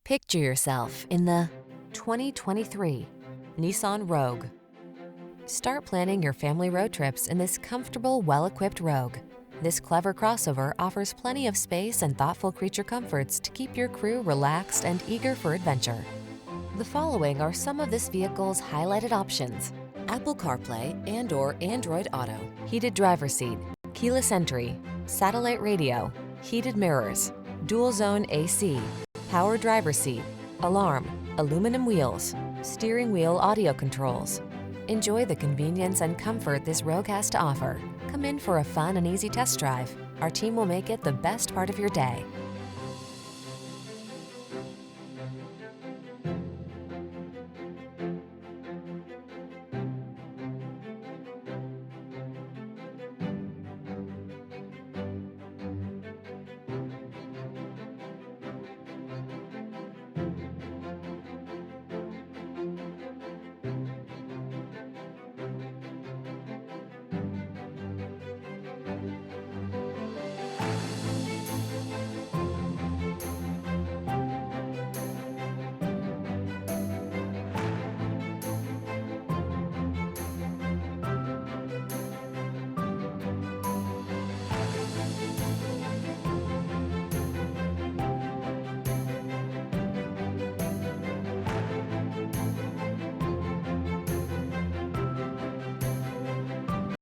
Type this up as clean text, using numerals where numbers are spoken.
Picture yourself in the 2023 Nissan Rogue. Start planning your family road trips in this comfortable, well-equipped Rogue. This clever crossover offers plenty of space and thoughtful creature comforts to keep your crew relaxed and eager for adventure. The following are some of this vehicle's highlighted options: Apple CarPlay and/or Android Auto, heated driver's seat, keyless entry, satellite radio, heated mirrors, dual zone AC, power driver's seat, alarm, aluminum wheels, steering wheel audio controls. Enjoy the convenience and comfort this Rogue has to offer. Come in for a fun and easy test drive. Our team will make it the best part of your day.